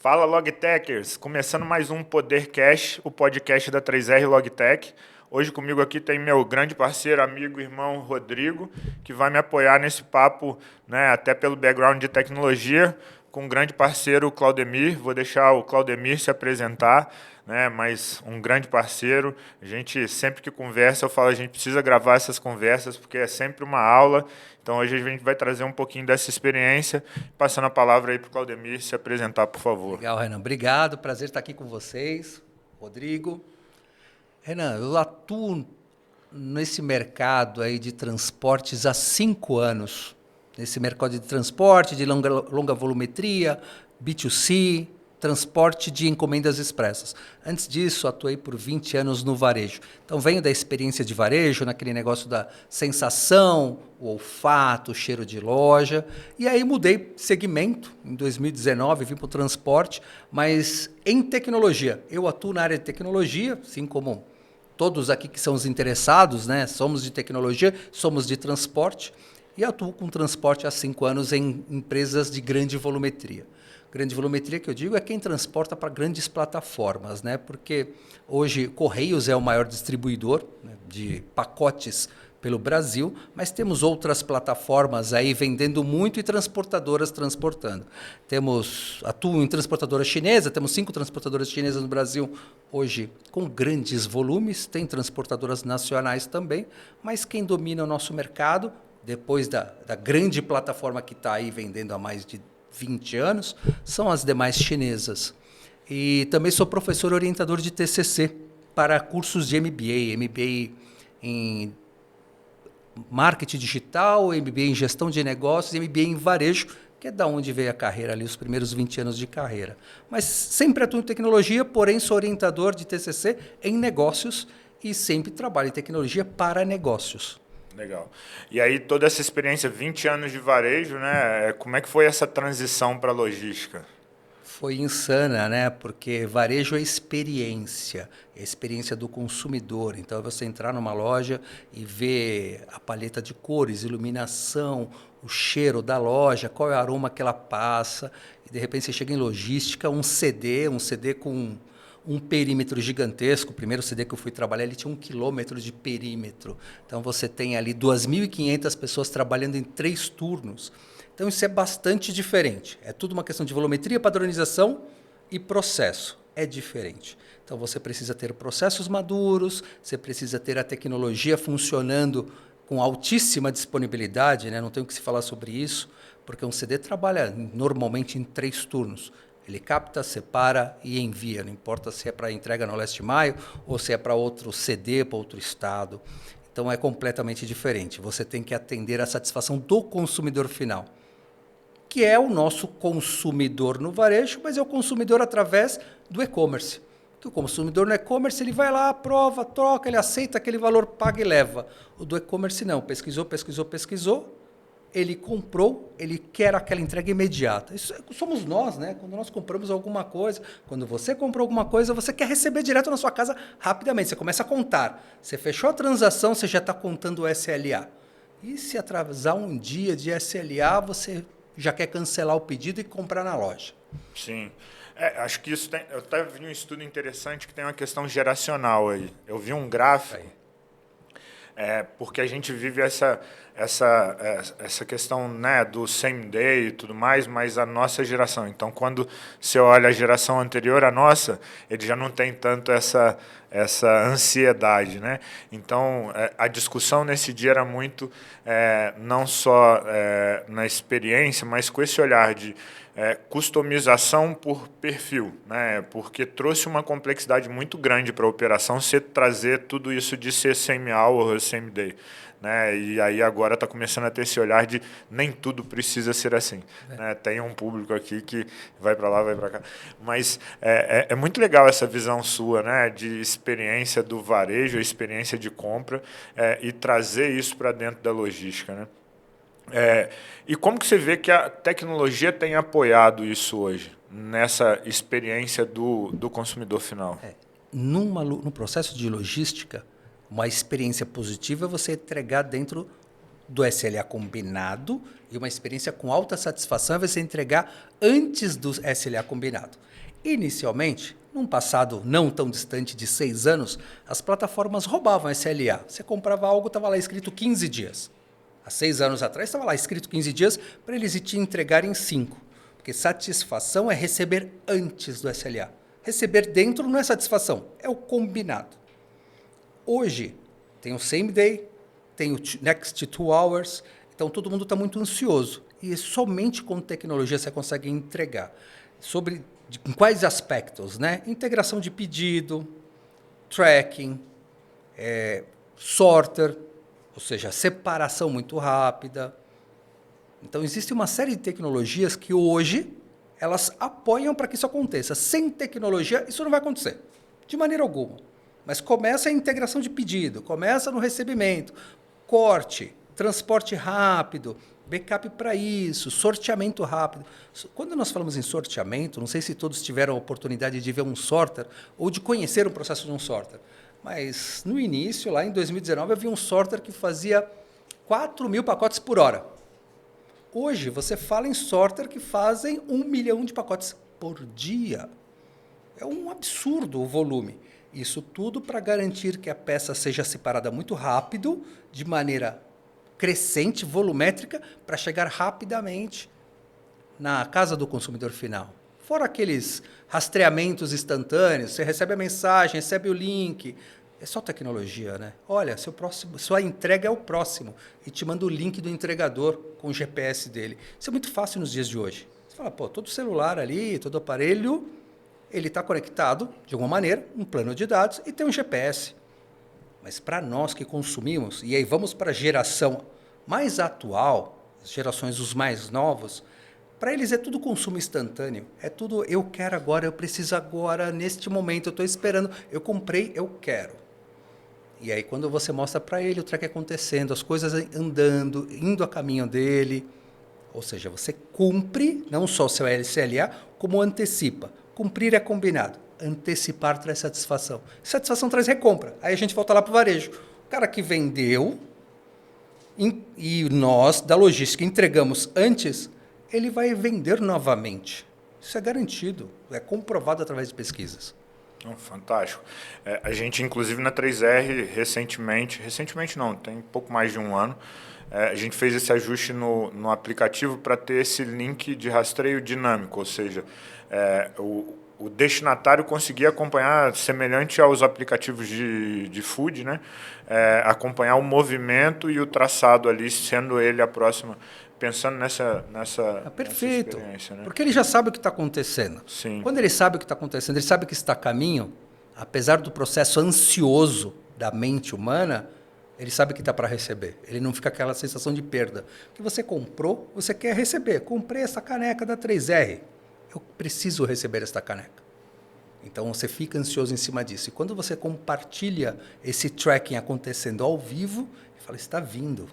Fala Logtechers, começando mais um Podercast, o podcast da 3R Logtech. Hoje comigo aqui tem meu grande parceiro, amigo, irmão Rodrigo, que vai me apoiar nesse papo, né, até pelo background de tecnologia, com um grande parceiro, o Claudemir. Vou deixar o Claudemir se apresentar, né, mas um grande parceiro. A gente, sempre que conversa, eu falo, a gente precisa gravar essas conversas, porque é sempre uma aula. Então, hoje a gente vai trazer um pouquinho dessa experiência. Passando a palavra aí para o Claudemir se apresentar, por favor. Legal, Renan. Obrigado. Prazer estar aqui com vocês. Rodrigo. Renan, eu atuo nesse mercado aí de transportes há 5 anos. Nesse mercado de transporte, de longa volumetria, B2C, transporte de encomendas expressas. Antes disso, atuei por 20 anos no varejo. Então, venho da experiência de varejo, naquele negócio da sensação, o olfato, o cheiro de loja. E aí mudei segmento. Em 2019, vim para o transporte, mas em tecnologia. Eu atuo na área de tecnologia, assim como todos aqui que são os interessados, né? Somos de tecnologia, somos de transporte. E atuo com transporte há 5 anos em empresas de grande volumetria. Grande volumetria que eu digo é quem transporta para grandes plataformas, né? Porque hoje Correios é o maior distribuidor, né, de pacotes pelo Brasil, mas temos outras plataformas aí vendendo muito e transportadoras transportando. Atuo em transportadora chinesa, temos 5 transportadoras chinesas no Brasil hoje com grandes volumes, tem transportadoras nacionais também, mas quem domina o nosso mercado, depois da grande plataforma que está aí vendendo há mais de 20 anos, são as demais chinesas. E também sou professor orientador de TCC para cursos de MBA em marketing digital, MBA em gestão de negócios, MBA em varejo, que é da onde veio a carreira ali, os primeiros 20 anos de carreira. Mas sempre atuo em tecnologia, porém sou orientador de TCC em negócios e sempre trabalho em tecnologia para negócios. Legal. E aí, toda essa experiência, 20 anos de varejo, né? Como é que foi essa transição para a logística? Foi insana, né? Porque varejo é a experiência do consumidor. Então, é você entrar numa loja e ver a paleta de cores, iluminação, o cheiro da loja, qual é o aroma que ela passa. E, de repente, você chega em logística, um CD com um perímetro gigantesco. O primeiro CD que eu fui trabalhar, ele tinha 1 quilômetro de perímetro. Então, você tem ali 2.500 pessoas trabalhando em 3 turnos. Então, isso é bastante diferente. É tudo uma questão de volumetria, padronização e processo. É diferente. Então, você precisa ter processos maduros, você precisa ter a tecnologia funcionando com altíssima disponibilidade, né? Não tem o que se falar sobre isso, porque um CD trabalha normalmente em 3 turnos. Ele capta, separa e envia. Não importa se é para entrega no Leste Maio ou se é para outro CD, para outro estado. Então, é completamente diferente. Você tem que atender à satisfação do consumidor final, que é o nosso consumidor no varejo, mas é o consumidor através do e-commerce. Que o consumidor no e-commerce ele vai lá, aprova, troca, ele aceita aquele valor, paga e leva. O do e-commerce não, pesquisou, ele comprou, ele quer aquela entrega imediata. Isso somos nós, né? Quando nós compramos alguma coisa, quando você comprou alguma coisa, você quer receber direto na sua casa rapidamente. Você começa a contar. Você fechou a transação, você já está contando o SLA. E se atrasar um dia de SLA, você já quer cancelar o pedido e comprar na loja. Sim. Acho que isso tem. Eu até vi um estudo interessante que tem uma questão geracional aí. Eu vi um gráfico. Aí. Porque a gente vive essa questão, né, do same day e tudo mais, mas a nossa geração. Então, quando você olha a geração anterior à nossa, ele já não tem tanto essa ansiedade, né? Então, a discussão nesse dia era muito, não só na experiência, mas com esse olhar de customização por perfil, né? Porque trouxe uma complexidade muito grande para a operação você trazer tudo isso de ser same-hour ou same-day. Né? E aí agora está começando a ter esse olhar de nem tudo precisa ser assim. Né? Tem um público aqui que vai para lá, vai para cá. Mas é muito legal essa visão sua, né? De experiência do varejo, experiência de compra, e trazer isso para dentro da logística. Né? E como que você vê que a tecnologia tem apoiado isso hoje, nessa experiência do consumidor final? No processo de logística, uma experiência positiva é você entregar dentro do SLA combinado e uma experiência com alta satisfação é você entregar antes do SLA combinado. Inicialmente, num passado não tão distante de 6 anos, as plataformas roubavam SLA. Você comprava algo, estava lá escrito 15 dias. Há 6 anos atrás estava lá escrito 15 dias para eles te entregarem em 5. Porque satisfação é receber antes do SLA. Receber dentro não é satisfação, é o combinado. Hoje, tem o same day, tem o next 2 hours, então todo mundo está muito ansioso. E somente com tecnologia você consegue entregar. Em quais aspectos, né? Integração de pedido, tracking, sorter, ou seja, separação muito rápida. Então, existe uma série de tecnologias que hoje elas apoiam para que isso aconteça. Sem tecnologia, isso não vai acontecer, de maneira alguma. Mas começa a integração de pedido, começa no recebimento, corte, transporte rápido, backup para isso, sorteamento rápido. Quando nós falamos em sorteamento, não sei se todos tiveram a oportunidade de ver um sorter ou de conhecer o processo de um sorter, mas no início, lá em 2019, havia um sorter que fazia 4.000 pacotes por hora. Hoje, você fala em sorter que fazem 1 milhão de pacotes por dia. É um absurdo o volume. Isso tudo para garantir que a peça seja separada muito rápido, de maneira crescente, volumétrica, para chegar rapidamente na casa do consumidor final. Fora aqueles rastreamentos instantâneos, você recebe a mensagem, recebe o link. É só tecnologia, né? Olha, sua entrega é o próximo. E te manda o link do entregador com o GPS dele. Isso é muito fácil nos dias de hoje. Você fala, todo celular ali, todo aparelho, ele está conectado, de alguma maneira, um plano de dados e tem um GPS. Mas para nós que consumimos, e aí vamos para a geração mais atual, as gerações os mais novos, para eles é tudo consumo instantâneo. É tudo eu quero agora, eu preciso agora, neste momento, eu estou esperando, eu comprei, eu quero. E aí quando você mostra para ele o track acontecendo, as coisas andando, indo a caminho dele, ou seja, você cumpre não só o seu SLA, como antecipa. Cumprir é combinado. Antecipar traz satisfação. Satisfação traz recompra. Aí a gente volta lá para o varejo. O cara que vendeu e nós, da logística, entregamos antes, ele vai vender novamente. Isso é garantido, é comprovado através de pesquisas. Fantástico. A gente, inclusive, na 3R, recentemente não, tem pouco mais de um ano, a gente fez esse ajuste no aplicativo para ter esse link de rastreio dinâmico, ou seja, o destinatário conseguia acompanhar, semelhante aos aplicativos de food, né? Acompanhar o movimento e o traçado ali, sendo ele a próxima, pensando nessa perfeito, nessa experiência, né? Porque ele já sabe o que está acontecendo. Sim. Quando ele sabe o que está acontecendo, ele sabe que está a caminho, apesar do processo ansioso da mente humana, ele sabe que está para receber. Ele não fica aquela sensação de perda. Que você comprou, você quer receber. Comprei essa caneca da 3R. Eu preciso receber esta caneca. Então, você fica ansioso em cima disso. E quando você compartilha esse tracking acontecendo ao vivo, você fala, está vindo.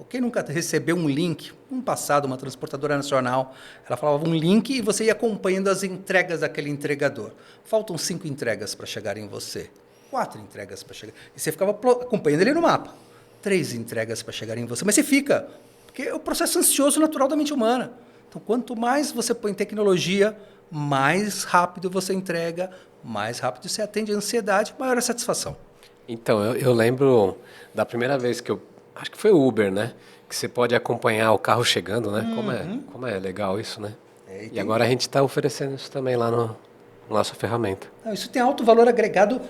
Quem nunca recebeu um link? No passado, uma transportadora nacional, ela falava um link e você ia acompanhando as entregas daquele entregador. Faltam 5 entregas para chegar em você. 4 entregas para chegar. E você ficava acompanhando ele no mapa. 3 entregas para chegar em você. Mas você fica, porque é o processo ansioso natural da mente humana. Então, quanto mais você põe tecnologia, mais rápido você entrega, mais rápido você atende a ansiedade, maior a satisfação. Então, eu lembro da primeira vez que acho que foi o Uber, né? Que você pode acompanhar o carro chegando, né? Como é legal isso, né? E agora a gente está oferecendo isso também lá no nossa ferramenta. Não, isso tem alto valor agregado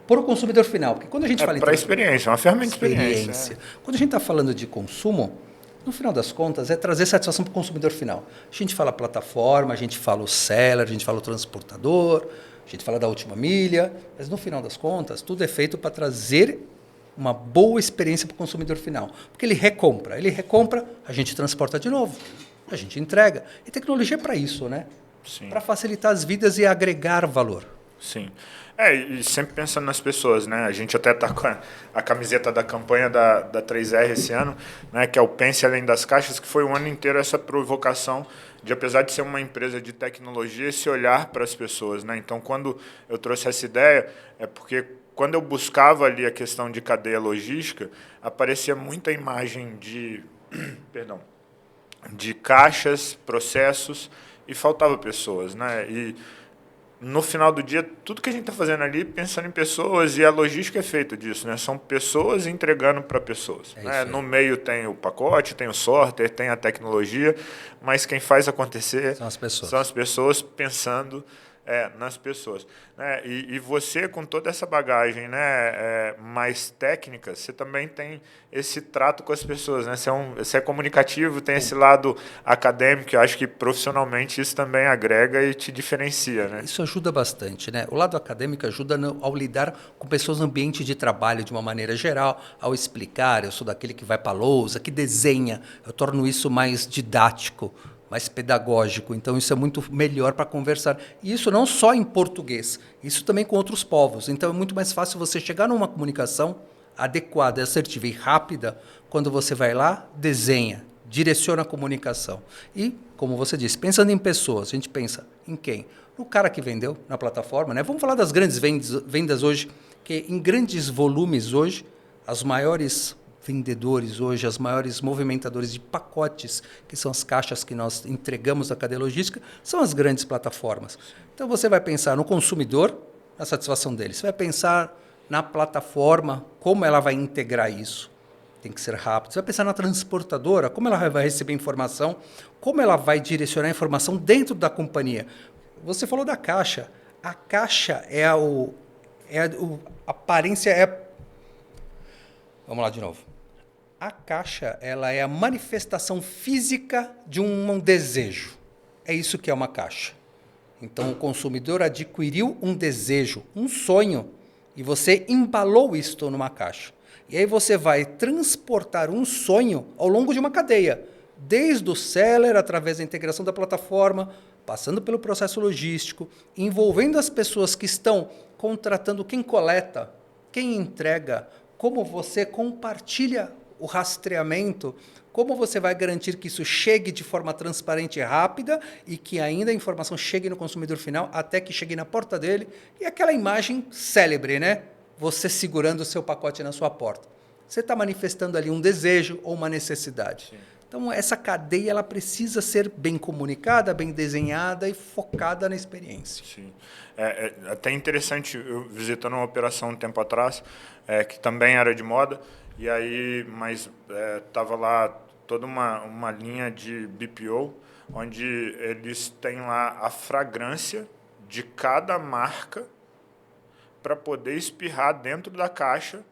para o consumidor final. Porque quando a gente fala em para a experiência, é uma ferramenta de experiência. Quando a gente está falando de consumo, no final das contas, é trazer satisfação para o consumidor final. A gente fala plataforma, a gente fala o seller, a gente fala o transportador, a gente fala da última milha, mas no final das contas, tudo é feito para trazer uma boa experiência para o consumidor final. Porque ele recompra, a gente transporta de novo, a gente entrega. E tecnologia é para isso, né? Para facilitar as vidas e agregar valor. Sim. E sempre pensando nas pessoas, né? A gente até está com a camiseta da campanha da 3R esse ano, né? Que é o Pense Além das Caixas, que foi o ano inteiro essa provocação apesar de ser uma empresa de tecnologia, esse olhar para as pessoas, né? Então, quando eu trouxe essa ideia, é porque quando eu buscava ali a questão de cadeia logística, aparecia muita imagem de, perdão, de caixas, processos, e faltava pessoas, né? E no final do dia, tudo que a gente está fazendo ali, pensando em pessoas, e a logística é feita disso, né? São pessoas entregando para pessoas. Né? No meio tem o pacote, tem o sorter, tem a tecnologia, mas quem faz acontecer são as pessoas pensando nas pessoas. Né? E você, com toda essa bagagem, né, mais técnica, você também tem esse trato com as pessoas. Né? Você é comunicativo, tem esse lado acadêmico, eu acho que profissionalmente isso também agrega e te diferencia. Né? Isso ajuda bastante. Né? O lado acadêmico ajuda ao lidar com pessoas no ambiente de trabalho de uma maneira geral, ao explicar. Eu sou daquele que vai para a lousa, que desenha. Eu torno isso mais didático, mais pedagógico. Então, isso é muito melhor para conversar. E isso não só em português, isso também com outros povos. Então, é muito mais fácil você chegar numa comunicação adequada, assertiva e rápida quando você vai lá, desenha, direciona a comunicação. E, como você disse, pensando em pessoas, a gente pensa em quem? No cara que vendeu na plataforma. Né? Vamos falar das grandes vendas hoje, que em grandes volumes hoje, as maiores vendedores hoje, as maiores movimentadores de pacotes, que são as caixas que nós entregamos à cadeia logística, são as grandes plataformas. Então, você vai pensar no consumidor, na satisfação dele. Você vai pensar na plataforma, como ela vai integrar isso. Tem que ser rápido. Você vai pensar na transportadora, como ela vai receber informação, como ela vai direcionar a informação dentro da companhia. Você falou da caixa. A caixa a aparência é... Vamos lá de novo. A caixa, ela é a manifestação física de um desejo. É isso que é uma caixa. Então, o consumidor adquiriu um desejo, um sonho, e você embalou isto numa caixa. E aí você vai transportar um sonho ao longo de uma cadeia, desde o seller, através da integração da plataforma, passando pelo processo logístico, envolvendo as pessoas que estão contratando quem coleta, quem entrega, como você compartilha o rastreamento, como você vai garantir que isso chegue de forma transparente e rápida e que ainda a informação chegue no consumidor final até que chegue na porta dele, e aquela imagem célebre, né? Você segurando o seu pacote na sua porta. Você está manifestando ali um desejo ou uma necessidade. Sim. Então, essa cadeia ela precisa ser bem comunicada, bem desenhada e focada na experiência. Sim. É até interessante, eu visitando uma operação um tempo atrás, que também era de moda, e aí, mas estava lá toda uma linha de BPO, onde eles têm lá a fragrância de cada marca para poder espirrar dentro da caixa,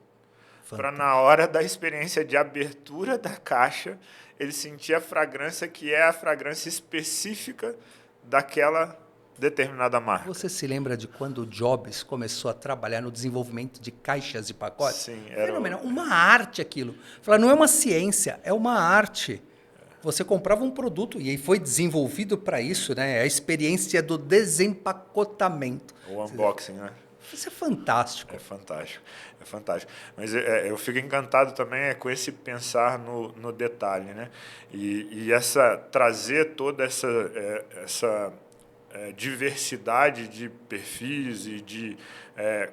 para na hora da experiência de abertura da caixa, ele sentir a fragrância que é a fragrância específica daquela determinada marca. Você se lembra de quando o Jobs começou a trabalhar no desenvolvimento de caixas e pacotes? Sim, fenomenal. Uma arte aquilo. Fala, não é uma ciência, é uma arte. Você comprava um produto e aí foi desenvolvido para isso, né? A experiência do desempacotamento. O unboxing, né? Isso é fantástico. É fantástico, é fantástico. Mas eu fico encantado também com esse pensar no detalhe, né? E trazer toda essa diversidade de perfis e de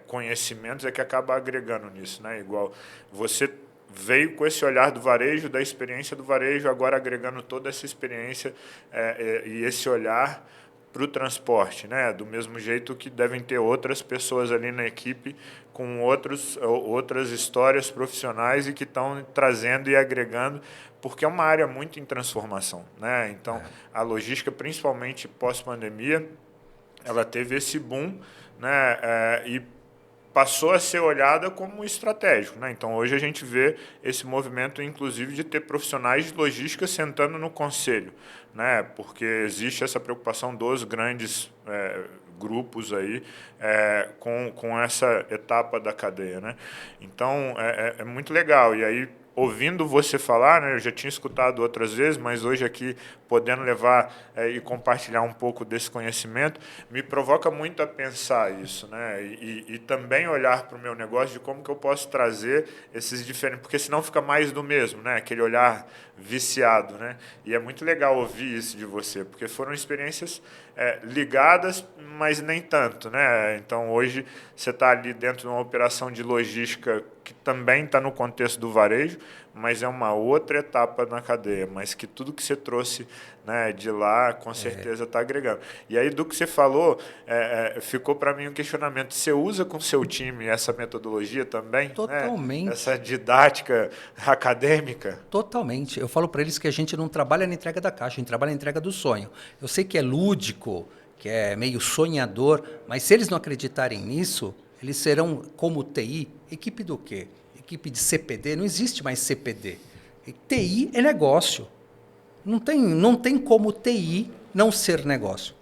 conhecimentos é que acaba agregando nisso, né? Igual você veio com esse olhar do varejo, da experiência do varejo, agora agregando toda essa experiência e esse olhar para o transporte, né? Do mesmo jeito que devem ter outras pessoas ali na equipe com outras histórias profissionais e que estão trazendo e agregando, porque é uma área muito em transformação, né? Então, a logística, principalmente pós-pandemia, ela teve esse boom, né? E passou a ser olhada como estratégico, né? Então, hoje a gente vê esse movimento, inclusive, de ter profissionais de logística sentando no conselho, né? Porque existe essa preocupação dos grandes grupos aí com essa etapa da cadeia, né? Então, é muito legal. E aí, ouvindo você falar, né, eu já tinha escutado outras vezes, mas hoje aqui, podendo levar e compartilhar um pouco desse conhecimento, me provoca muito a pensar isso, né, e também olhar para o meu negócio de como que eu posso trazer esses diferentes, porque senão fica mais do mesmo, né, aquele olhar viciado, né, e é muito legal ouvir isso de você, porque foram experiências ligadas, mas nem tanto, né, então hoje você está ali dentro de uma operação de logística que também está no contexto do varejo, mas é uma outra etapa na cadeia, mas que tudo que você trouxe, né, de lá, com certeza está agregando. E aí, do que você falou, ficou para mim um questionamento. Você usa com o seu time essa metodologia também? Totalmente. Né? Essa didática acadêmica? Totalmente. Eu falo para eles que a gente não trabalha na entrega da caixa, a gente trabalha na entrega do sonho. Eu sei que é lúdico, que é meio sonhador, mas se eles não acreditarem nisso, eles serão, como TI, equipe do quê? Equipe de CPD? Não existe mais CPD. TI é negócio. Não tem como TI não ser negócio.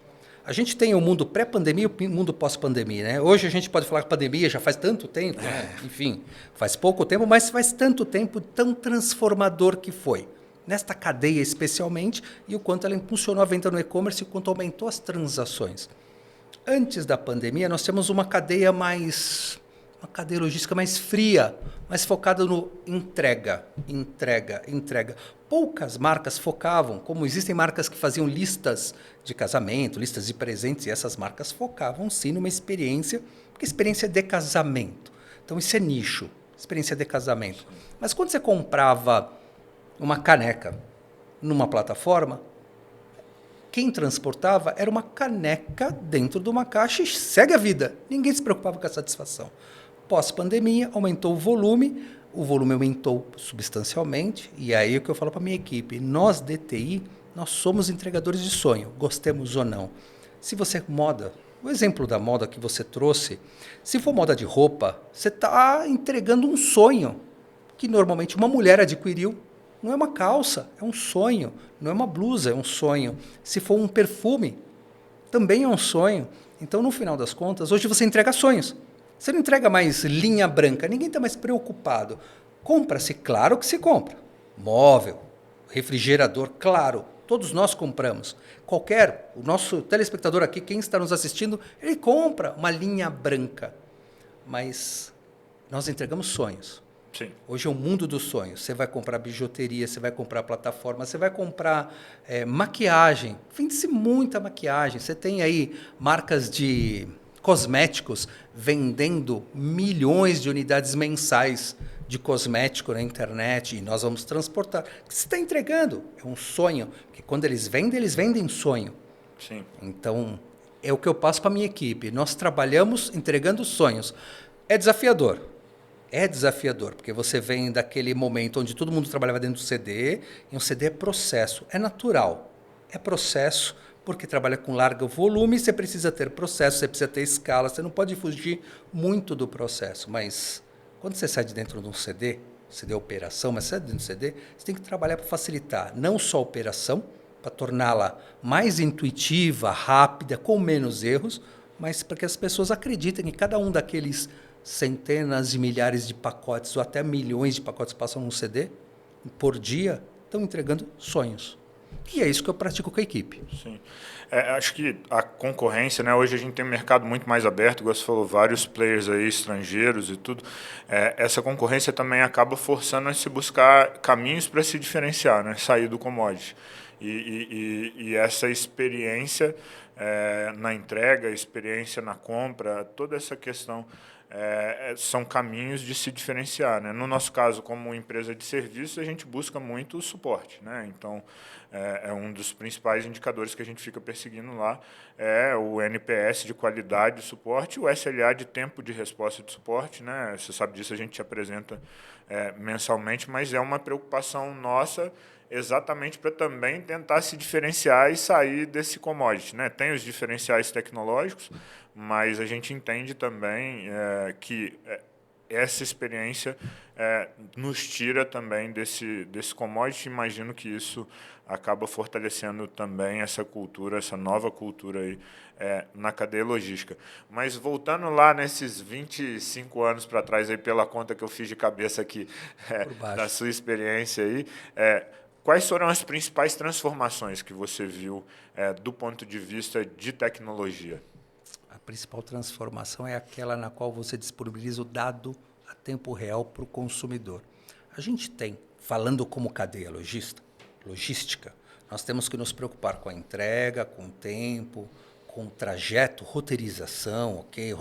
A gente tem o mundo pré-pandemia e o mundo pós-pandemia, né? Hoje a gente pode falar que a pandemia já faz tanto tempo, né? Enfim, faz pouco tempo, mas faz tanto tempo, tão transformador que foi. Nesta cadeia especialmente, e o quanto ela impulsionou a venda no e-commerce e o quanto aumentou as transações. Antes da pandemia, nós temos uma cadeia logística mais fria, mais focada no entrega. Poucas marcas focavam, como existem marcas que faziam listas de casamento, listas de presentes, e essas marcas focavam sim numa experiência, porque experiência de casamento. Então isso é nicho, experiência de casamento. Mas quando você comprava uma caneca numa plataforma, quem transportava era uma caneca dentro de uma caixa e segue a vida. Ninguém se preocupava com a satisfação. Pós-pandemia, aumentou o volume aumentou substancialmente, e aí é o que eu falo para a minha equipe, nós, DTI, nós somos entregadores de sonho, gostemos ou não. Se você moda, o exemplo da moda que você trouxe, se for moda de roupa, você está entregando um sonho, que normalmente uma mulher adquiriu. Não é uma calça, é um sonho. Não é uma blusa, é um sonho. Se for um perfume, também é um sonho. Então, no final das contas, hoje você entrega sonhos. Você não entrega mais linha branca, ninguém está mais preocupado. Compra-se, claro que se compra. Móvel, refrigerador, claro, todos nós compramos. O nosso telespectador aqui, quem está nos assistindo, ele compra uma linha branca. Mas nós entregamos sonhos. Sim. Hoje é o mundo dos sonhos. Você vai comprar bijuteria, você vai comprar plataforma, você vai comprar maquiagem. Vende-se muita maquiagem. Você tem aí marcas de cosméticos vendendo milhões de unidades mensais de cosmético na internet e nós vamos transportar. O que você está entregando? É um sonho. Porque quando eles vendem sonho. Sim. Então, é o que eu passo para a minha equipe. Nós trabalhamos entregando sonhos. É desafiador. É desafiador, porque você vem daquele momento onde todo mundo trabalhava dentro do CD, e um CD é processo, é natural. É processo, porque trabalha com largo volume, você precisa ter processo, você precisa ter escala, você não pode fugir muito do processo. Mas quando você sai de dentro de um CD operação, mas sai de dentro do CD, você tem que trabalhar para facilitar não só a operação, para torná-la mais intuitiva, rápida, com menos erros, mas para que as pessoas acreditem que cada um daqueles centenas de milhares de pacotes ou até milhões de pacotes passam num CD por dia, estão entregando sonhos. E é isso que eu pratico com a equipe. Sim. Acho que a concorrência, né? Hoje a gente tem um mercado muito mais aberto, igual você falou, vários players aí, estrangeiros e tudo. Essa concorrência também acaba forçando a se buscar caminhos para se diferenciar, né? Sair do commodity. E essa experiência na entrega, experiência na compra, toda essa questão são caminhos de se diferenciar, né? No nosso caso, como empresa de serviços, a gente busca muito o suporte, né? Então, é um dos principais indicadores que a gente fica perseguindo lá, é o NPS de qualidade de suporte, o SLA de tempo de resposta de suporte, né? Você sabe disso, a gente te apresenta mensalmente, mas é uma preocupação nossa exatamente para também tentar se diferenciar e sair desse commodity, né? Tem os diferenciais tecnológicos, mas a gente entende também que essa experiência nos tira também desse commodity. Imagino que isso acaba fortalecendo também essa cultura, essa nova cultura aí na cadeia logística. Mas voltando lá nesses 25 anos para trás, aí, pela conta que eu fiz de cabeça aqui, da sua experiência aí, quais foram as principais transformações que você viu do ponto de vista de tecnologia? A principal transformação é aquela na qual você disponibiliza o dado a tempo real para o consumidor. A gente tem, falando como cadeia logística, nós temos que nos preocupar com a entrega, com o tempo, com o trajeto, roteirização, ok?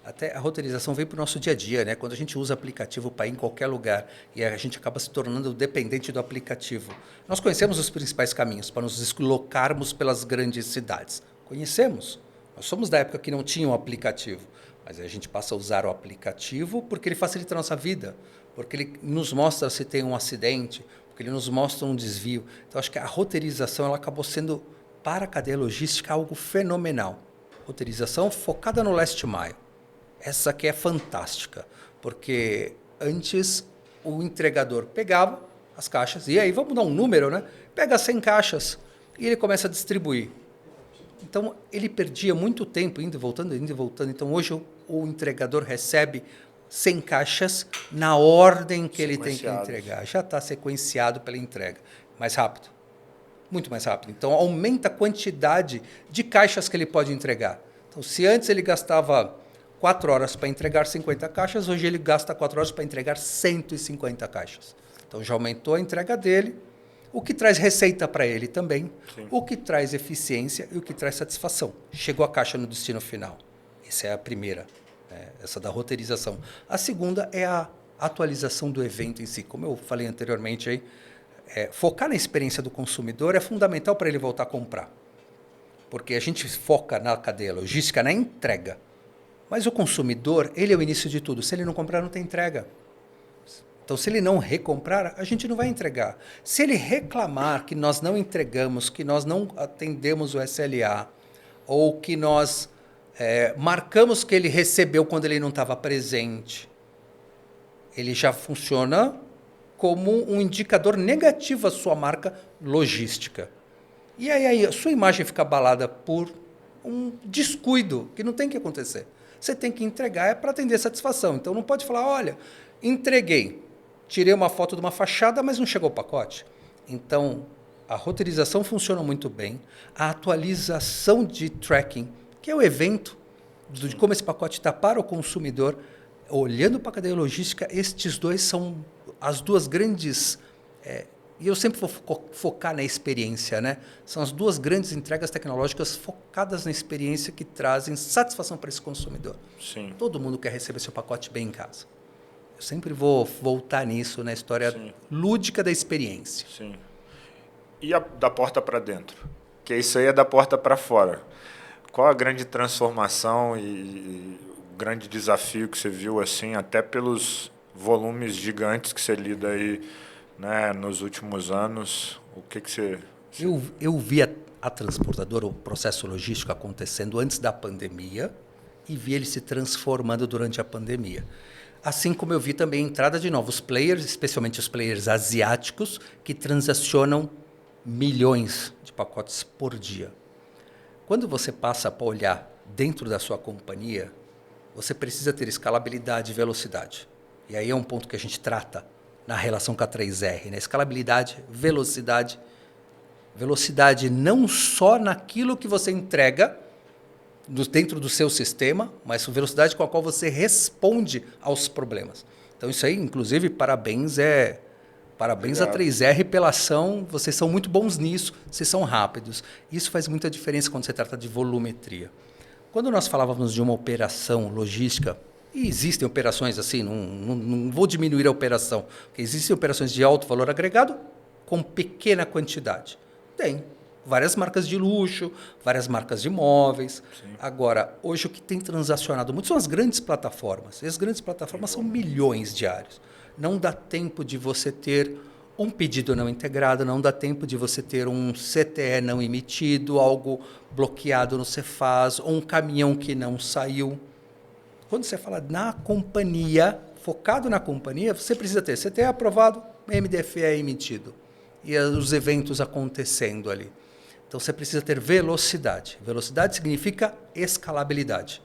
Até a roteirização vem para o nosso dia a dia, né? Quando a gente usa aplicativo para ir em qualquer lugar e a gente acaba se tornando dependente do aplicativo. Nós conhecemos os principais caminhos para nos deslocarmos pelas grandes cidades. Conhecemos. Nós somos da época que não tinha um aplicativo, mas a gente passa a usar o aplicativo porque ele facilita a nossa vida, porque ele nos mostra se tem um acidente, porque ele nos mostra um desvio. Então, acho que a roteirização ela acabou sendo, para a cadeia logística, algo fenomenal. Roteirização focada no last mile. Essa aqui é fantástica, porque antes o entregador pegava as caixas, e aí vamos dar um número, né? Pega 100 caixas e ele começa a distribuir. Então, ele perdia muito tempo indo e voltando, indo e voltando. Então, hoje o entregador recebe 100 caixas na ordem que ele tem que entregar. Já está sequenciado pela entrega. Mais rápido. Muito mais rápido. Então, aumenta a quantidade de caixas que ele pode entregar. Então, se antes ele gastava 4 horas para entregar 50 caixas, hoje ele gasta 4 horas para entregar 150 caixas. Então, já aumentou a entrega dele, o que traz receita para ele também, sim, o que traz eficiência e o que traz satisfação. Chegou a caixa no destino final. Essa é a primeira, essa da roteirização. A segunda é a atualização do evento em si. Como eu falei anteriormente, aí, focar na experiência do consumidor é fundamental para ele voltar a comprar. Porque a gente foca na cadeia logística, na entrega. Mas o consumidor, ele é o início de tudo. Se ele não comprar, não tem entrega. Então, se ele não recomprar, a gente não vai entregar. Se ele reclamar que nós não entregamos, que nós não atendemos o SLA, ou que nós marcamos que ele recebeu quando ele não estava presente, ele já funciona como um indicador negativo à sua marca logística. E aí a sua imagem fica abalada por um descuido, que não tem que acontecer. Você tem que entregar para atender satisfação. Então, não pode falar, olha, entreguei. Tirei uma foto de uma fachada, mas não chegou o pacote. Então, a roteirização funciona muito bem. A atualização de tracking, que é o evento de como esse pacote está para o consumidor, olhando para a cadeia logística, estes dois são as duas grandes... e eu sempre vou focar na experiência, né? São as duas grandes entregas tecnológicas focadas na experiência que trazem satisfação para esse consumidor. Sim. Todo mundo quer receber seu pacote bem em casa. Eu sempre vou voltar nisso, na história, sim, lúdica da experiência. Sim. E da porta para dentro? Que isso aí é da porta para fora. Qual a grande transformação e o grande desafio que você viu, assim, até pelos volumes gigantes que você lida aí, né, nos últimos anos? O que você... Eu vi a transportadora, o processo logístico acontecendo antes da pandemia e vi ele se transformando durante a pandemia. Assim como eu vi também a entrada de novos players, especialmente os players asiáticos, que transacionam milhões de pacotes por dia. Quando você passa para olhar dentro da sua companhia, você precisa ter escalabilidade e velocidade. E aí é um ponto que a gente trata na relação com a 3R, né? Escalabilidade, velocidade. Velocidade não só naquilo que você entrega dentro do seu sistema, mas a velocidade com a qual você responde aos problemas. Então, isso aí, inclusive, parabéns a 3R pela ação, vocês são muito bons nisso, vocês são rápidos. Isso faz muita diferença quando se trata de volumetria. Quando nós falávamos de uma operação logística, e existem operações assim, não vou diminuir a operação, porque existem operações de alto valor agregado com pequena quantidade. Tem várias marcas de luxo, várias marcas de imóveis. Sim. Agora, hoje o que tem transacionado muito são as grandes plataformas. E as grandes plataformas são milhões diários. Não dá tempo de você ter um pedido não integrado, não dá tempo de você ter um CTE não emitido, algo bloqueado no Cefaz, ou um caminhão que não saiu. quando você fala na companhia, focado na companhia, você precisa ter CTE aprovado, MDFE emitido e os eventos acontecendo ali. Então, você precisa ter velocidade. Velocidade significa escalabilidade.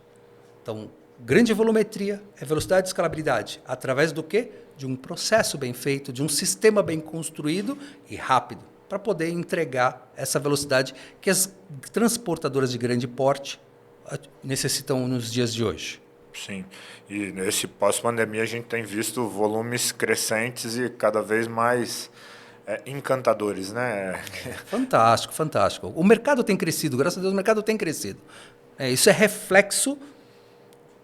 Então, grande volumetria é velocidade e escalabilidade. Através do quê? De um processo bem feito, de um sistema bem construído e rápido, para poder entregar essa velocidade que as transportadoras de grande porte necessitam nos dias de hoje. Sim, e nesse pós-pandemia a gente tem visto volumes crescentes e cada vez mais encantadores, né? Fantástico, fantástico. O mercado tem crescido, graças a Deus o mercado tem crescido. Isso é reflexo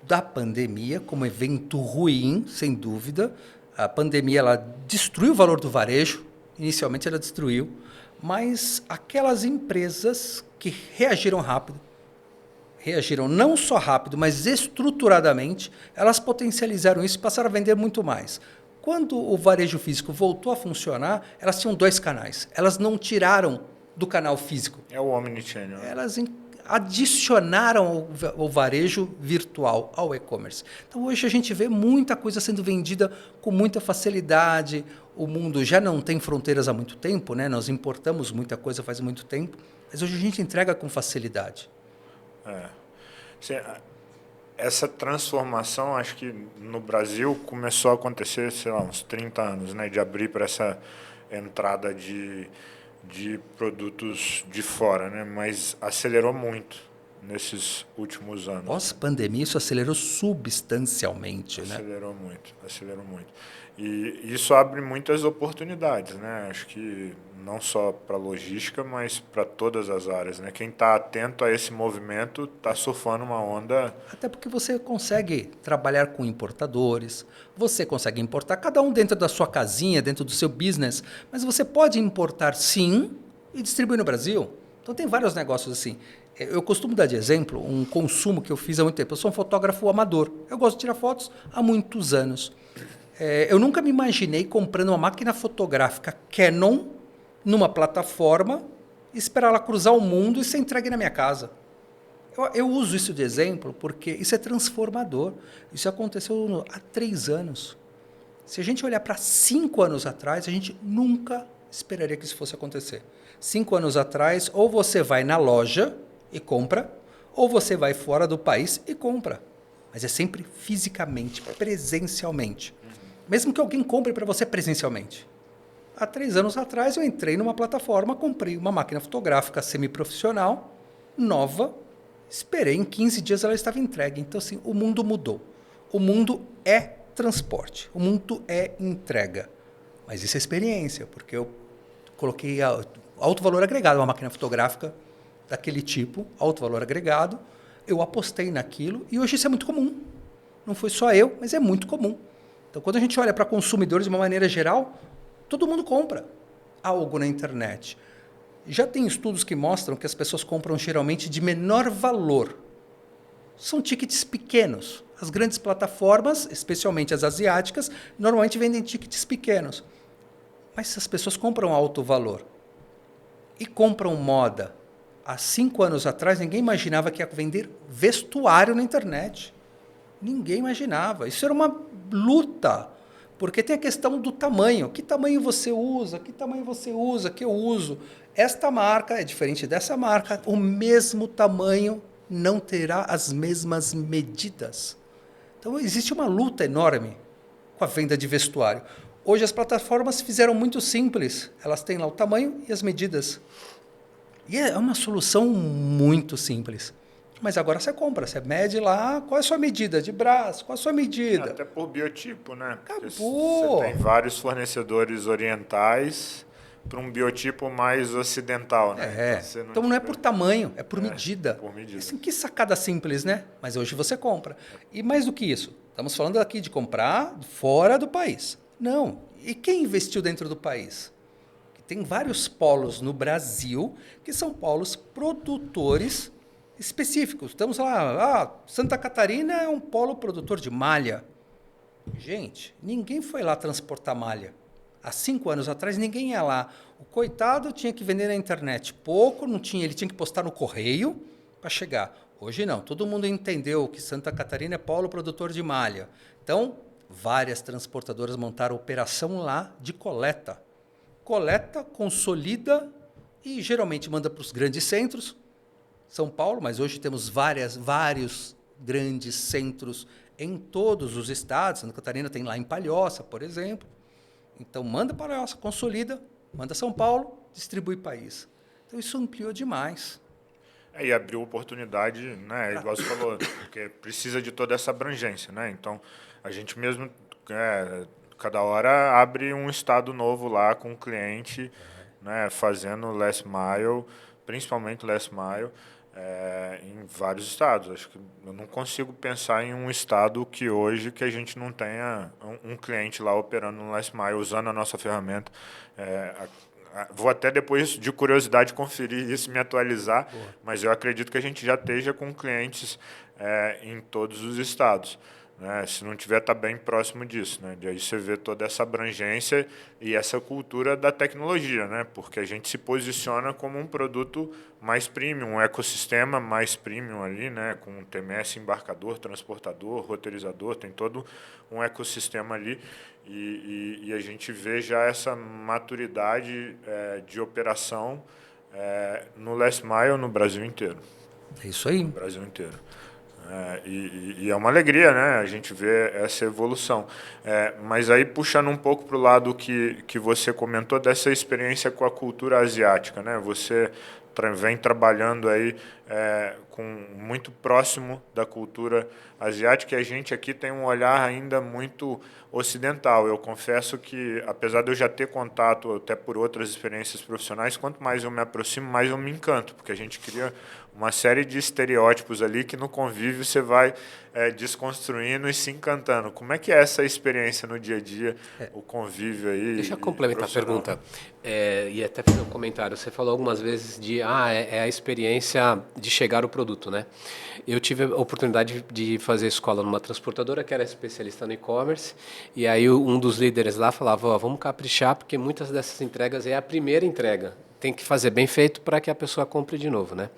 da pandemia como evento ruim, sem dúvida. A pandemia ela destruiu o valor do varejo, inicialmente ela destruiu, mas aquelas empresas que reagiram rápido, reagiram não só rápido, mas estruturadamente, elas potencializaram isso e passaram a vender muito mais. Quando o varejo físico voltou a funcionar, elas tinham 2 canais. Elas não tiraram do canal físico. É o omnichannel. Elas adicionaram o varejo virtual ao e-commerce. Então, hoje a gente vê muita coisa sendo vendida com muita facilidade. O mundo já não tem fronteiras há muito tempo, né? Nós importamos muita coisa faz muito tempo, mas hoje a gente entrega com facilidade. Sim, essa transformação, acho que no Brasil começou a acontecer, sei lá, uns 30 anos, né? De abrir para essa entrada de produtos de fora, né? Mas acelerou muito nesses últimos anos. Pós-pandemia, isso acelerou substancialmente, né? Acelerou muito. E isso abre muitas oportunidades, né? Acho que não só para logística, mas para todas as áreas, né? Quem está atento a esse movimento está surfando uma onda. Até porque você consegue trabalhar com importadores, você consegue importar, cada um dentro da sua casinha, dentro do seu business, mas você pode importar sim e distribuir no Brasil. Então tem vários negócios assim. Eu costumo dar de exemplo um consumo que eu fiz há muito tempo. Eu sou um fotógrafo amador. Eu gosto de tirar fotos há muitos anos. Eu nunca me imaginei comprando uma máquina fotográfica Canon numa plataforma, esperar ela cruzar o mundo e ser entregue na minha casa. Eu uso isso de exemplo porque isso é transformador. Isso aconteceu há 3 anos. Se a gente olhar para 5 anos atrás, a gente nunca esperaria que isso fosse acontecer. 5 anos atrás, ou você vai na loja e compra, ou você vai fora do país e compra. Mas é sempre fisicamente, presencialmente. Mesmo que alguém compre para você presencialmente. Há 3 anos atrás, eu entrei numa plataforma, comprei uma máquina fotográfica semiprofissional, nova, esperei, em 15 dias ela estava entregue. Então, assim, o mundo mudou. O mundo é transporte, o mundo é entrega. Mas isso é experiência, porque eu coloquei alto valor agregado, uma máquina fotográfica daquele tipo, alto valor agregado, eu apostei naquilo e hoje isso é muito comum. Não foi só eu, mas é muito comum. Então, quando a gente olha para consumidores de uma maneira geral, todo mundo compra algo na internet. Já tem estudos que mostram que as pessoas compram geralmente de menor valor. São tickets pequenos. As grandes plataformas, especialmente as asiáticas, normalmente vendem tickets pequenos. Mas as pessoas compram alto valor. E compram moda. Há 5 anos atrás, ninguém imaginava que ia vender vestuário na internet. Ninguém imaginava. Isso era uma luta. Porque tem a questão do tamanho. Que tamanho você usa? Que tamanho você usa? Que eu uso? Esta marca é diferente dessa marca. O mesmo tamanho não terá as mesmas medidas. Então, existe uma luta enorme com a venda de vestuário. Hoje, as plataformas fizeram muito simples. Elas têm lá o tamanho e as medidas. E é uma solução muito simples. Mas agora você compra, você mede lá qual é a sua medida de braço, qual é a sua medida. Até por biotipo, né? Acabou. Você tem vários fornecedores orientais para um biotipo mais ocidental, né? Então não é por tamanho, é por medida. Por medida. Assim, que sacada simples, né? Mas hoje você compra. E mais do que isso, estamos falando aqui de comprar fora do país. Não. E quem investiu dentro do país? Tem vários polos no Brasil que são polos produtores específicos. Estamos lá, Santa Catarina é um polo produtor de malha. Gente, ninguém foi lá transportar malha. Há 5 anos atrás, ninguém ia lá. O coitado tinha que vender na internet pouco, não tinha, ele tinha que postar no correio para chegar. Hoje não. Todo mundo entendeu que Santa Catarina é polo produtor de malha. Então, várias transportadoras montaram operação lá de coleta. Coleta, consolida e geralmente manda para os grandes centros. São Paulo, mas hoje temos vários grandes centros em todos os estados. Santa Catarina tem lá em Palhoça, por exemplo. Então, manda Palhoça, consolida, manda São Paulo, distribui país. Então, isso ampliou demais. E abriu oportunidade, né, igual você falou, porque precisa de toda essa abrangência, né? Então, a gente mesmo, cada hora abre um estado novo lá com o cliente, né, fazendo last mile, principalmente last mile, em vários estados. Acho que eu não consigo pensar em um estado que hoje que a gente não tenha um cliente lá operando no last mile, usando a nossa ferramenta. Vou até depois, de curiosidade, conferir isso, me atualizar, mas eu acredito que a gente já esteja com clientes em todos os estados. Né? Se não tiver, está bem próximo disso. Né? De aí você vê toda essa abrangência e essa cultura da tecnologia, né? Porque a gente se posiciona como um produto mais premium, um ecossistema mais premium ali, né? Com TMS, embarcador, transportador, roteirizador, tem todo um ecossistema ali. E a gente vê já essa maturidade de operação no last mile no Brasil inteiro. É isso aí. No Brasil inteiro. E é uma alegria, né? A gente vê essa evolução. Mas aí, puxando um pouco para o lado que você comentou, dessa experiência com a cultura asiática, né? Você vem trabalhando aí muito próximo da cultura asiática, e a gente aqui tem um olhar ainda muito ocidental. Eu confesso que, apesar de eu já ter contato até por outras experiências profissionais, quanto mais eu me aproximo, mais eu me encanto, porque a gente cria uma série de estereótipos ali que no convívio você vai desconstruindo e se encantando. Como é que é essa experiência no dia a dia, o convívio aí? Deixa eu complementar a pergunta. E até fazer um comentário. Você falou algumas vezes de a experiência de chegar o produto, né? Eu tive a oportunidade de fazer escola numa transportadora que era especialista no e-commerce, e aí um dos líderes lá falava, vamos caprichar, porque muitas dessas entregas é a primeira entrega. Tem que fazer bem feito para que a pessoa compre de novo, né?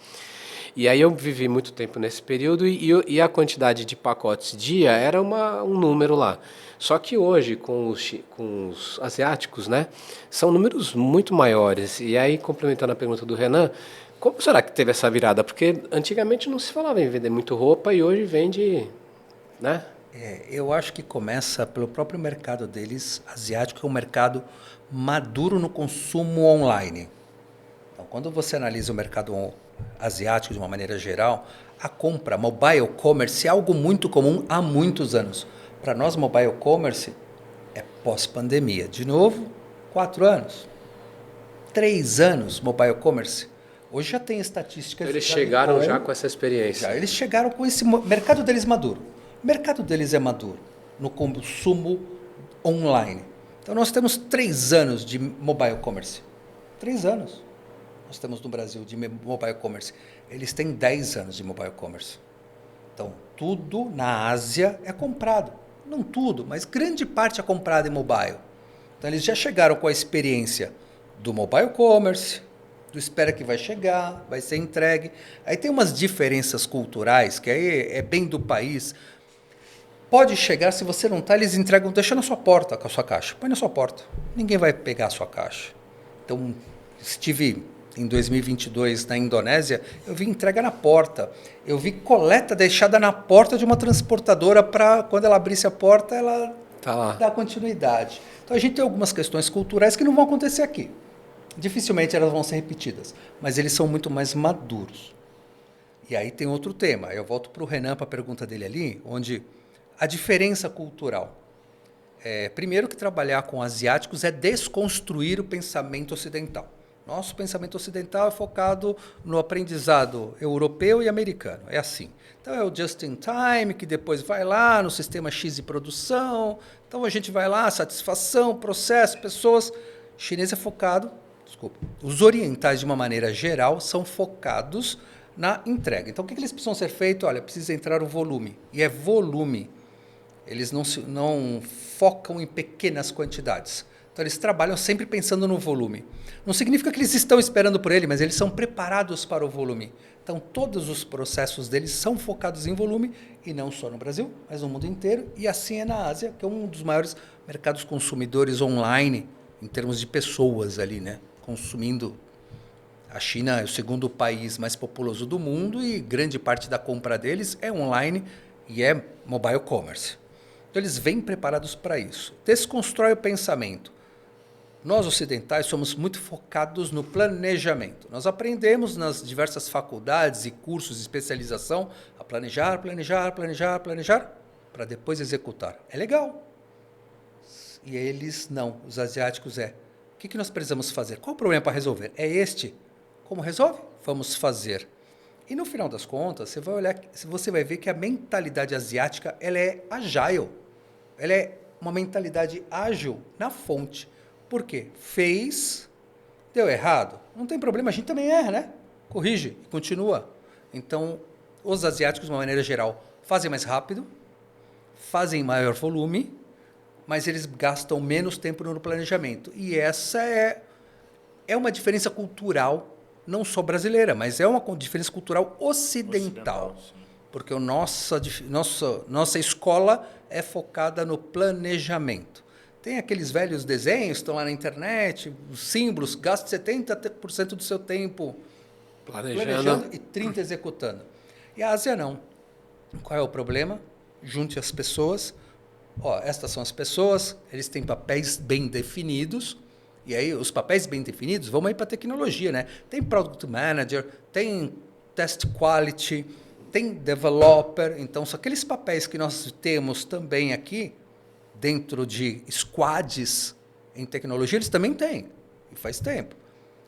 E aí eu vivi muito tempo nesse período e a quantidade de pacotes dia era um número lá. Só que hoje, com os asiáticos, né, são números muito maiores. E aí, complementando a pergunta do Renan, como será que teve essa virada? Porque antigamente não se falava em vender muito roupa e hoje vende, né? Eu acho que começa pelo próprio mercado deles, asiático, que é um mercado maduro no consumo online. Então, quando você analisa o mercado asiático de uma maneira geral, a compra mobile commerce é algo muito comum há muitos anos. Para nós, mobile commerce é pós-pandemia. De novo, 4 anos. 3 anos mobile commerce. Hoje já tem estatísticas. Eles chegaram já com essa experiência. Eles chegaram com esse mercado deles maduro. O mercado deles é maduro no consumo online. Então, nós temos 3 anos de mobile commerce. 3 anos. Nós temos no Brasil de mobile commerce. Eles têm 10 anos de mobile commerce. Então, tudo na Ásia é comprado. Não tudo, mas grande parte é comprado em mobile. Então, eles já chegaram com a experiência do mobile commerce, do espera que vai chegar, vai ser entregue. Aí tem umas diferenças culturais, que aí é bem do país. Pode chegar, se você não está, eles entregam, deixa na sua porta com a sua caixa. Põe na sua porta. Ninguém vai pegar a sua caixa. Então, estive em 2022 na Indonésia, eu vi entrega na porta. Eu vi coleta deixada na porta de uma transportadora para, quando ela abrisse a porta, ela dar continuidade. Então, a gente tem algumas questões culturais que não vão acontecer aqui. Dificilmente elas vão ser repetidas, mas eles são muito mais maduros. E aí tem outro tema. Eu volto para o Renan, para a pergunta dele ali, onde a diferença cultural. Primeiro que trabalhar com asiáticos é desconstruir o pensamento ocidental. Nosso pensamento ocidental é focado no aprendizado europeu e americano. É assim. Então, é o just in time, que depois vai lá no sistema X de produção. Então, a gente vai lá, satisfação, processo, pessoas. O chinês é focado... Desculpa. Os orientais, de uma maneira geral, são focados na entrega. Então, o que eles precisam ser feito? Olha, precisa entrar o volume. E é volume. Eles não focam em pequenas quantidades. Então, eles trabalham sempre pensando no volume. Não significa que eles estão esperando por ele, mas eles são preparados para o volume. Então, todos os processos deles são focados em volume, e não só no Brasil, mas no mundo inteiro. E assim é na Ásia, que é um dos maiores mercados consumidores online, em termos de pessoas ali, né? Consumindo. A China é o segundo país mais populoso do mundo e grande parte da compra deles é online e é mobile commerce. Então, eles vêm preparados para isso. Desconstrói o pensamento. Nós, ocidentais, somos muito focados no planejamento. Nós aprendemos nas diversas faculdades e cursos de especialização a planejar, para depois executar. É legal. E eles não. Os asiáticos o que nós precisamos fazer? Qual o problema para resolver? É este. Como resolve? Vamos fazer. E no final das contas, você vai ver que a mentalidade asiática ela é agile. Ela é uma mentalidade ágil na fonte. Por quê? Fez, deu errado. Não tem problema, a gente também erra, né? Corrige e continua. Então, os asiáticos, de uma maneira geral, fazem mais rápido, fazem maior volume, mas eles gastam menos tempo no planejamento. E essa é uma diferença cultural, não só brasileira, mas é uma diferença cultural ocidental. Porque a nossa escola é focada no planejamento. Tem aqueles velhos desenhos, estão lá na internet, os símbolos, gasta 70% do seu tempo planejando e 30% executando. E a Ásia não. Qual é o problema? Junte as pessoas. Estas são as pessoas, eles têm papéis bem definidos, e aí os papéis bem definidos, vamos aí para a tecnologia, né? Tem Product Manager, tem Test Quality, tem Developer, então são aqueles papéis que nós temos também aqui, dentro de squads em tecnologia, eles também têm, e faz tempo.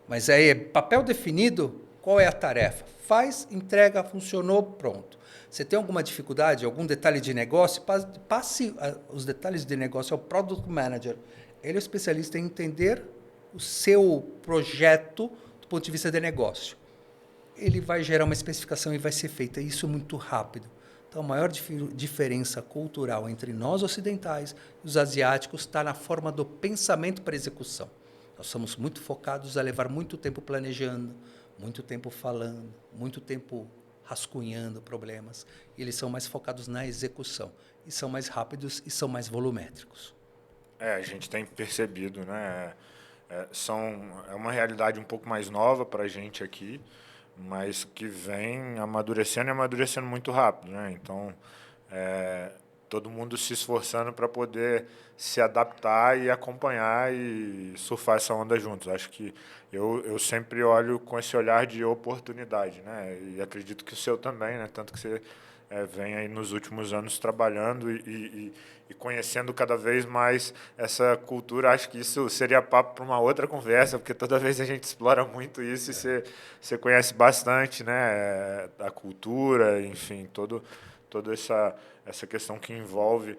Mas aí, papel definido, qual é a tarefa? Faz, entrega, funcionou, pronto. Você tem alguma dificuldade, algum detalhe de negócio, passe os detalhes de negócio ao Product Manager. Ele é o especialista em entender o seu projeto do ponto de vista de negócio. Ele vai gerar uma especificação e vai ser feita isso muito rápido. Então, a maior diferença cultural entre nós ocidentais e os asiáticos está na forma do pensamento para execução. Nós somos muito focados a levar muito tempo planejando, muito tempo falando, muito tempo rascunhando problemas. E eles são mais focados na execução. E são mais rápidos e são mais volumétricos. A gente tem percebido, né? É uma realidade um pouco mais nova para a gente aqui, mas que vem amadurecendo e amadurecendo muito rápido, né? Então, todo mundo se esforçando para poder se adaptar e acompanhar e surfar essa onda juntos. Acho que eu sempre olho com esse olhar de oportunidade, né? E acredito que o seu também, né? Tanto que você vem aí nos últimos anos trabalhando e conhecendo cada vez mais essa cultura. Acho que isso seria papo para uma outra conversa, porque toda vez a gente explora muito isso e você conhece bastante, né? A cultura, enfim, toda essa questão que envolve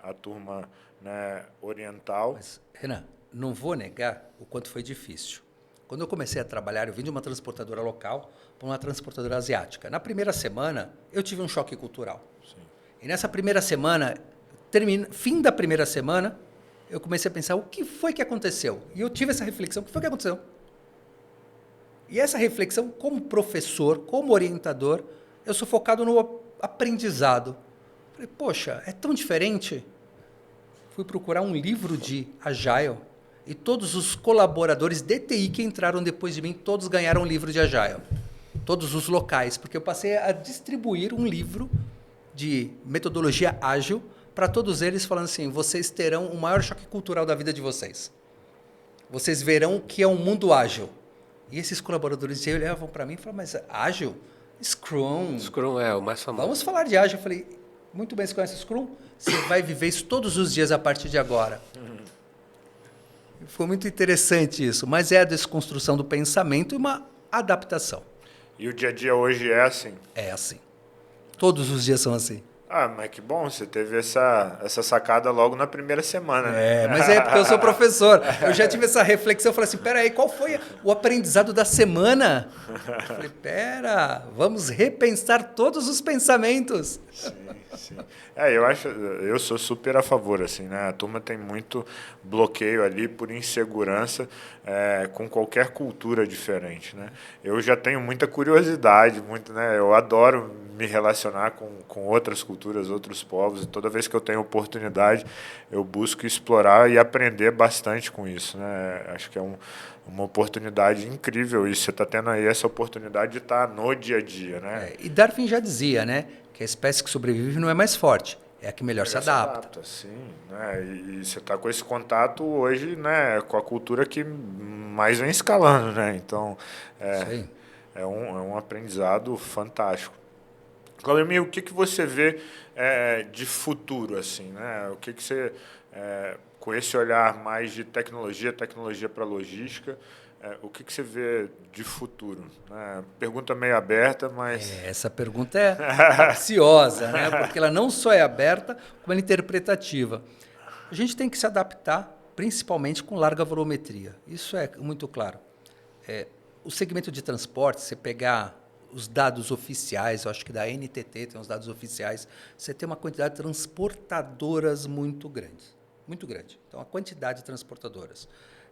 a turma, né, oriental. Mas, Renan, não vou negar o quanto foi difícil. Quando eu comecei a trabalhar, eu vim de uma transportadora local para uma transportadora asiática. Na primeira semana, eu tive um choque cultural. Sim. E nessa primeira semana, fim da primeira semana, eu comecei a pensar, o que foi que aconteceu? E eu tive essa reflexão, o que foi que aconteceu? E essa reflexão, como professor, como orientador, eu sou focado no aprendizado. Falei, poxa, é tão diferente. Fui procurar um livro de Agile e todos os colaboradores de TI que entraram depois de mim, todos ganharam um livro de Agile. Todos os locais, porque eu passei a distribuir um livro de metodologia ágil para todos eles, falando assim, vocês terão o maior choque cultural da vida de vocês. Vocês verão o que é um mundo ágil. E esses colaboradores olhavam para mim e falavam, mas ágil? Scrum. Scrum é o mais famoso. Vamos falar de ágil. Eu falei, muito bem, você conhece Scrum? Você vai viver isso todos os dias a partir de agora. Foi muito interessante isso, mas é a desconstrução do pensamento e uma adaptação. E o dia a dia hoje é assim? É assim. Todos os dias são assim. Mas que bom, você teve essa sacada logo na primeira semana. Né? Mas é porque eu sou professor. Eu já tive essa reflexão, eu falei assim, peraí, qual foi o aprendizado da semana? Eu falei, vamos repensar todos os pensamentos. Sim. Sim. Eu sou super a favor, assim, né? A turma tem muito bloqueio ali por insegurança com qualquer cultura diferente, né? Eu já tenho muita curiosidade, muito, né? Eu adoro me relacionar com outras culturas, outros povos, e toda vez que eu tenho oportunidade, eu busco explorar e aprender bastante com isso, né? Acho que é uma oportunidade incrível e você está tendo aí essa oportunidade de estar no dia a dia, né? E Darwin já dizia, né, que a espécie que sobrevive não é mais forte, é a que melhor se adapta. Sim, né? E você está com esse contato hoje, né, com a cultura que mais vem escalando, né? Então, Isso aí. é um aprendizado fantástico. Claudemir, o que você vê de futuro, assim, né? O que você, com esse olhar mais de tecnologia para logística, o que você vê de futuro? Né? Pergunta meio aberta, mas... Essa pergunta é capciosa, né? Porque ela não só é aberta, como ela é interpretativa. A gente tem que se adaptar, principalmente com larga volumetria. Isso é muito claro. O segmento de transporte, você pegar os dados oficiais, eu acho que da NTT tem os dados oficiais, você tem uma quantidade de transportadoras muito grande. Muito grande. Então, a quantidade de transportadoras.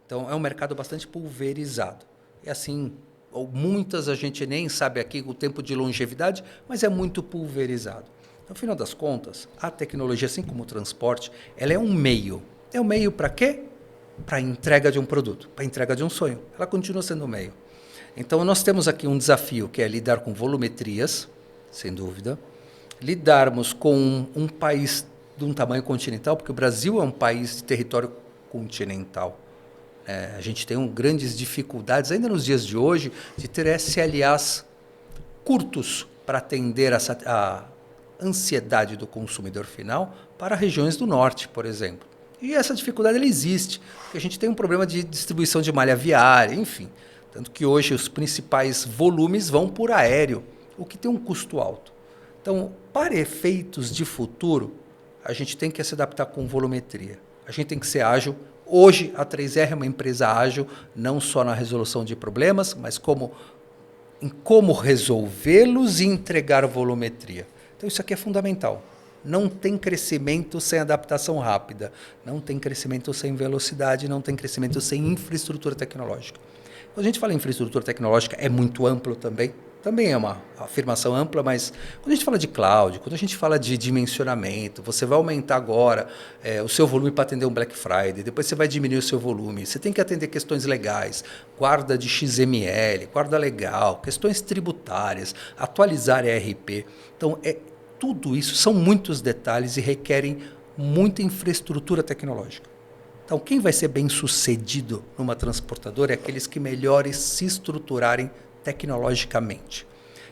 Então, é um mercado bastante pulverizado. E assim, ou muitas a gente nem sabe aqui o tempo de longevidade, mas é muito pulverizado. No final das contas, a tecnologia, assim como o transporte, ela é um meio. É um meio para quê? Para a entrega de um produto, para a entrega de um sonho. Ela continua sendo um meio. Então, nós temos aqui um desafio, que é lidar com volumetrias, sem dúvida, lidarmos com um país de um tamanho continental, porque o Brasil é um país de território continental. A gente tem grandes dificuldades, ainda nos dias de hoje, de ter SLAs curtos para atender a ansiedade do consumidor final para regiões do norte, por exemplo. E essa dificuldade ela existe, porque a gente tem um problema de distribuição de malha viária, enfim. Tanto que hoje os principais volumes vão por aéreo, o que tem um custo alto. Então, para efeitos de futuro, a gente tem que se adaptar com volumetria. A gente tem que ser ágil. Hoje, a 3R é uma empresa ágil, não só na resolução de problemas, mas em como resolvê-los e entregar volumetria. Então, isso aqui é fundamental. Não tem crescimento sem adaptação rápida. Não tem crescimento sem velocidade. Não tem crescimento sem infraestrutura tecnológica. Quando a gente fala em infraestrutura tecnológica, é muito amplo também. Também é uma afirmação ampla, mas quando a gente fala de cloud, quando a gente fala de dimensionamento, você vai aumentar agora o seu volume para atender um Black Friday, depois você vai diminuir o seu volume, você tem que atender questões legais, guarda de XML, guarda legal, questões tributárias, atualizar ERP. Então, tudo isso são muitos detalhes e requerem muita infraestrutura tecnológica. Então, quem vai ser bem sucedido numa transportadora é aqueles que melhores se estruturarem tecnologicamente.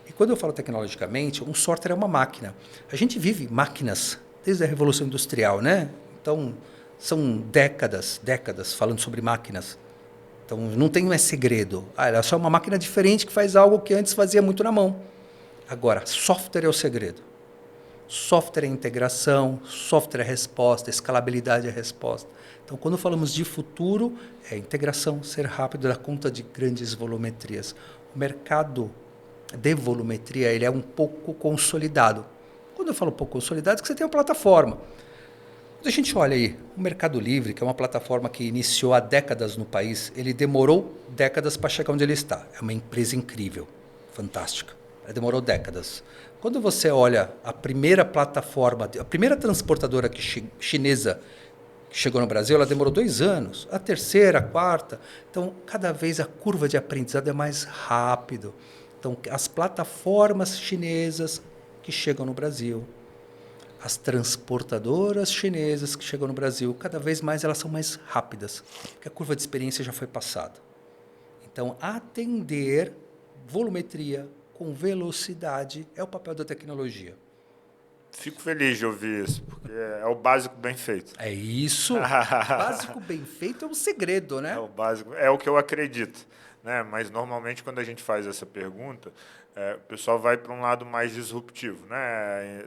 E quando eu falo tecnologicamente, um software é uma máquina. A gente vive máquinas desde a Revolução Industrial, né? Então, são décadas falando sobre máquinas. Então, não tem mais segredo. Ela é só uma máquina diferente que faz algo que antes fazia muito na mão. Agora, software é o segredo. Software é integração, software é resposta, escalabilidade é resposta. Então, quando falamos de futuro, é integração, ser rápido, dar conta de grandes volumetrias. O mercado de volumetria ele é um pouco consolidado. Quando eu falo um pouco consolidado, é que você tem uma plataforma. Quando a gente olha aí, o Mercado Livre, que é uma plataforma que iniciou há décadas no país, ele demorou décadas para chegar onde ele está. É uma empresa incrível, fantástica. Ela demorou décadas. Quando você olha a primeira plataforma, a primeira transportadora chinesa que chegou no Brasil, ela demorou 2 anos. A terceira, a quarta. Então, cada vez a curva de aprendizado é mais rápido. Então, as plataformas chinesas que chegam no Brasil, as transportadoras chinesas que chegam no Brasil, cada vez mais elas são mais rápidas, porque a curva de experiência já foi passada. Então, atender volumetria com velocidade é o papel da tecnologia. Fico feliz de ouvir isso, porque é o básico bem feito. É isso. O básico bem feito é um segredo, né? É o básico, é o que eu acredito. Né? Mas, normalmente, quando a gente faz essa pergunta, o pessoal vai para um lado mais disruptivo. Né?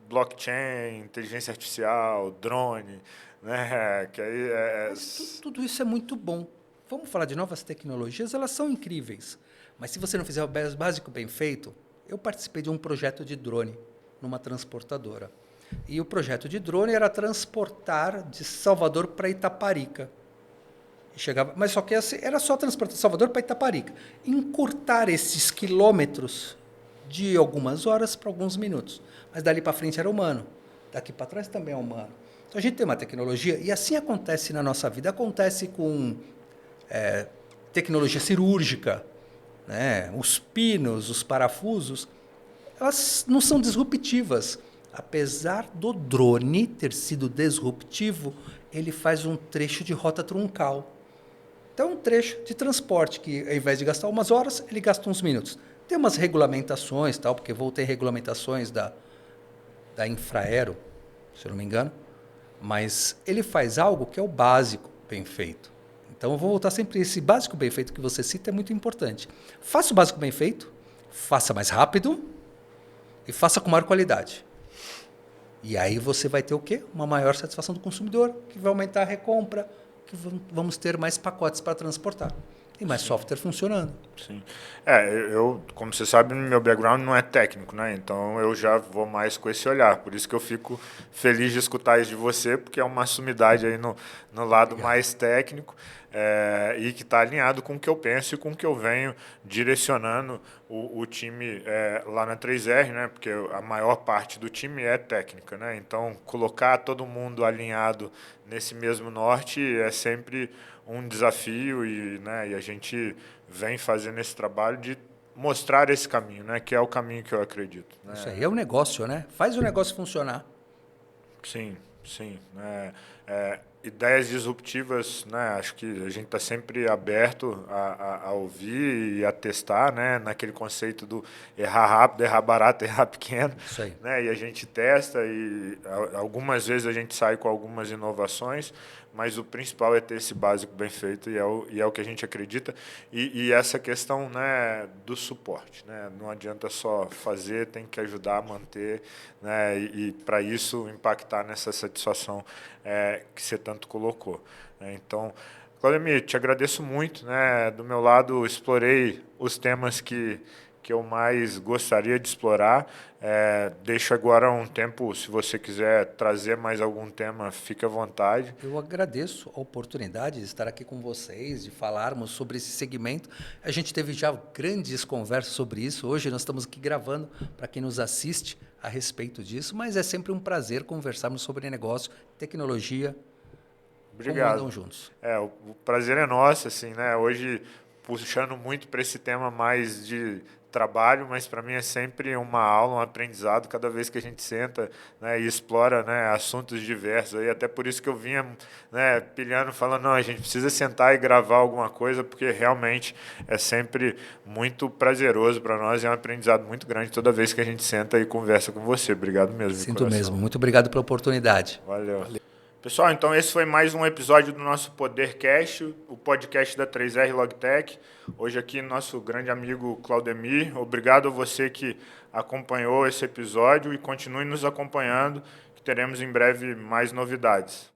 Blockchain, inteligência artificial, drone. Né? Que aí Tudo isso é muito bom. Vamos falar de novas tecnologias, elas são incríveis. Mas se você não fizer o básico bem feito, eu participei de um projeto de drone numa transportadora. E o projeto de drone era transportar de Salvador para Itaparica. Chegava, mas só que era só transportar de Salvador para Itaparica. Encurtar esses quilômetros de algumas horas para alguns minutos. Mas dali para frente era humano. Daqui para trás também é humano. Então a gente tem uma tecnologia, e assim acontece na nossa vida. Acontece com tecnologia cirúrgica, né? Os pinos, os parafusos, elas não são disruptivas. Apesar do drone ter sido disruptivo, ele faz um trecho de rota truncal. Então, um trecho de transporte que, ao invés de gastar umas horas, ele gasta uns minutos. Tem umas regulamentações, tal, porque voltei regulamentações da Infraero, se eu não me engano, mas ele faz algo que é o básico bem feito. Então, eu vou voltar sempre. Esse básico bem feito que você cita é muito importante. Faça o básico bem feito, faça mais rápido e faça com maior qualidade. E aí você vai ter o quê? Uma maior satisfação do consumidor, que vai aumentar a recompra, que vamos ter mais pacotes para transportar. E mais software funcionando. Sim. Eu, como você sabe, meu background não é técnico, né? Então eu já vou mais com esse olhar. Por isso que eu fico feliz de escutar isso de você, porque é uma sumidade aí no lado mais técnico e que está alinhado com o que eu penso e com o que eu venho direcionando o time lá na 3R, né? Porque a maior parte do time é técnica, né? Então colocar todo mundo alinhado nesse mesmo norte é sempre um desafio e a gente vem fazendo esse trabalho de mostrar esse caminho, né? Que é o caminho que eu acredito. Né? Isso aí é o negócio, né? Faz o negócio funcionar. Sim, sim. Ideias disruptivas, né? Acho que a gente está sempre aberto a ouvir e a testar, né? Naquele conceito do errar rápido, errar barato, errar pequeno. Isso aí. Né? E a gente testa e algumas vezes a gente sai com algumas inovações, mas o principal é ter esse básico bem feito e é o que a gente acredita. E essa questão, né, do suporte. Né? Não adianta só fazer, tem que ajudar a manter, né? E para isso impactar nessa satisfação que você tanto colocou. Né? Então, Claudemir, te agradeço muito. Né? Do meu lado, explorei os temas que eu mais gostaria de explorar. Deixo agora um tempo, se você quiser trazer mais algum tema, fique à vontade. Eu agradeço a oportunidade de estar aqui com vocês, de falarmos sobre esse segmento. A gente teve já grandes conversas sobre isso. Hoje nós estamos aqui gravando para quem nos assiste a respeito disso, mas é sempre um prazer conversarmos sobre negócio, tecnologia. Obrigado. Como andam juntos. O prazer é nosso, assim, né? Hoje puxando muito para esse tema mais de trabalho, mas para mim é sempre uma aula, um aprendizado cada vez que a gente senta, né, e explora, né, assuntos diversos. Aí até por isso que eu vinha, né, pilhando, falando, não, a gente precisa sentar e gravar alguma coisa, porque realmente é sempre muito prazeroso para nós e é um aprendizado muito grande toda vez que a gente senta e conversa com você. Obrigado mesmo. Sinto mesmo. Muito obrigado pela oportunidade. Valeu. Pessoal, então esse foi mais um episódio do nosso Podercast, o podcast da 3R Logtech. Hoje aqui nosso grande amigo Claudemir. Obrigado a você que acompanhou esse episódio e continue nos acompanhando, que teremos em breve mais novidades.